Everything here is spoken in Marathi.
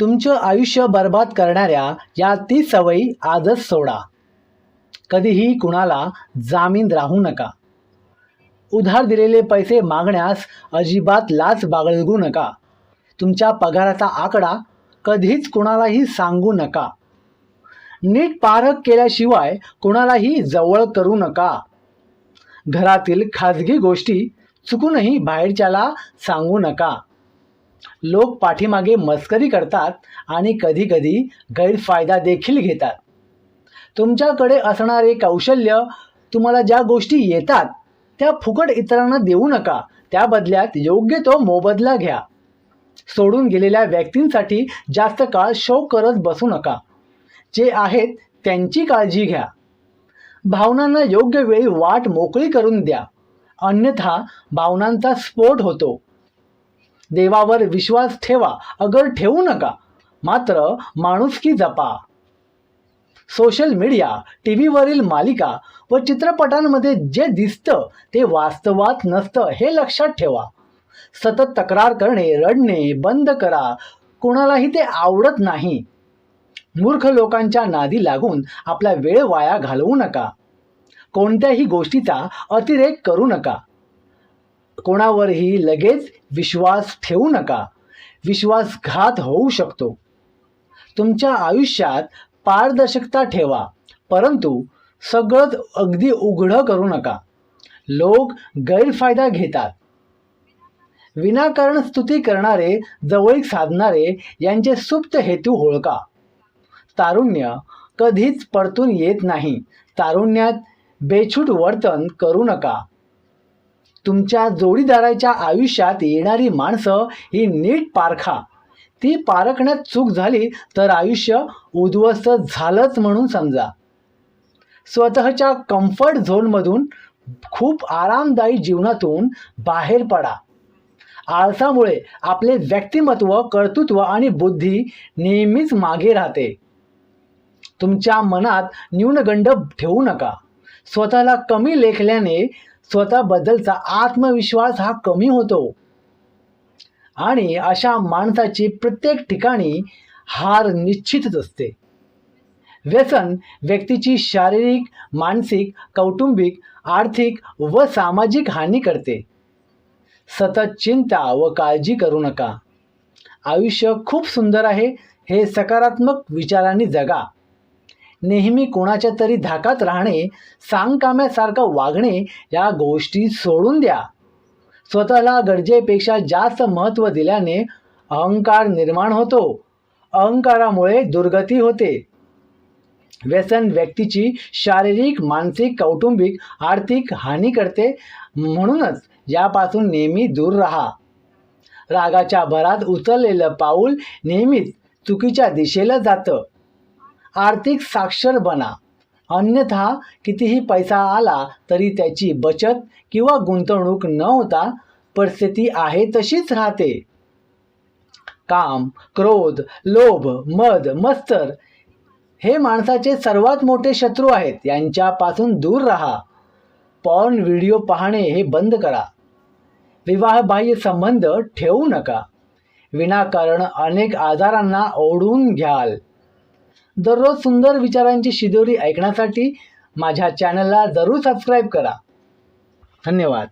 तुमचं आयुष्य बर्बाद करणाऱ्या या 30 सवयी आजच सोडा. कधीही कुणाला जामीन राहू नका. उधार दिलेले पैसे मागण्यास अजिबात लाज बाळगू नका. तुमच्या पगाराचा आकडा कधीच कुणालाही सांगू नका. नीट पारख केल्याशिवाय कुणालाही जवळ करू नका. घरातील खाजगी गोष्टी चुकूनही बाहेरच्याला सांगू नका. लोक पाठीमागे मस्करी करतात आणि कधीकधी गैरफायदा देखील घेतात. तुमच्याकडे असणारे कौशल्य, तुम्हाला ज्या गोष्टी येतात त्या फुकट इतरांना देऊ नका. त्या बदल्यात योग्य तो मोबदला घ्या. सोडून गेलेल्या व्यक्तींसाठी जास्त काळ शोक करत बसू नका. जे आहेत त्यांची काळजी घ्या. भावनांना योग्य वेळी वाट मोकळी करून द्या, अन्यथा भावनांचा स्फोट होतो. देवावर विश्वास ठेवा, अगर ठेवू नका, मात्र माणुसकी जपा. सोशल मीडिया, टीव्हीवरील मालिका व चित्रपटांमध्ये जे दिसतं ते वास्तवात नसतं हे लक्षात ठेवा. सतत तक्रार करणे, रडणे बंद करा. कोणालाही ते आवडत नाही. मूर्ख लोकांच्या नादी लागून आपला वेळ वाया घालवू नका. कोणत्याही गोष्टीचा अतिरेक करू नका. कोणावरही लगेच विश्वास ठेवू नका. विश्वासघात होऊ शकतो. तुमच्या आयुष्यात पारदर्शकता ठेवा, परंतु सगळंच अगदी उघडं करू नका. लोक गैरफायदा घेतात. विनाकारण स्तुती करणारे, जवळीक साधणारे यांचे सुप्त हेतू ओळखा. तारुण्य कधीच परतून येत नाही. तारुण्यात बेछूट वर्तन करू नका. तुमच्या जोडीदाराच्या आयुष्यात येणारी माणसं ही नीट पारखा. ती पारखण्यात चूक झाली तर आयुष्य उद्ध्वस्त झालंच म्हणून समजा. स्वतःच्या कम्फर्ट झोनमधून, खूप आरामदायी जीवनातून बाहेर पडा. आळसामुळे आपले व्यक्तिमत्व, कर्तृत्व आणि बुद्धी नेहमीच मागे राहते. तुमच्या मनात न्यूनगंड ठेवू नका. स्वतःला कमी लेखल्याने स्वतःबद्दलचा आत्मविश्वास हा कमी होतो आणि अशा माणसाची प्रत्येक ठिकाणी हार निश्चितच असते. व्यसन व्यक्तीची शारीरिक, मानसिक, कौटुंबिक, आर्थिक व सामाजिक हानी करते. सतत चिंता व काळजी करू नका. आयुष्य खूप सुंदर आहे हे सकारात्मक विचारांनी जगा. नेहमी कोणाच्या तरी धाकात राहणे, सांगकाम्यासारखं वागणे या गोष्टी सोडून द्या. स्वतःला गरजेपेक्षा जास्त महत्त्व दिल्याने अहंकार निर्माण होतो. अहंकारामुळे दुर्गती होते. व्यसन व्यक्तीची शारीरिक, मानसिक, कौटुंबिक, आर्थिक हानी करते. म्हणूनच यापासून नेहमी दूर राहा. रागाच्या भरात उचललेलं पाऊल नेहमीच चुकीच्या दिशेला जातं. आर्थिक साक्षर बना, अन्यथा कितीही पैसा आला तरी त्याची बचत किंवा गुंतवणूक न होता परिस्थिती आहे तशीच राहते. काम, क्रोध, लोभ, मद, मत्सर हे माणसाचे सर्वात मोठे शत्रू आहेत. यांच्यापासून दूर राहा. पॉर्न व्हिडिओ पाहणे हे बंद करा. विवाहबाह्य संबंध ठेवू नका. विनाकारण अनेक आजारांना ओढून घ्याल. दररोज सुंदर विचारांची शिदोरी ऐकण्यासाठी माझ्या चॅनलला जरूर सबस्क्राईब करा. धन्यवाद.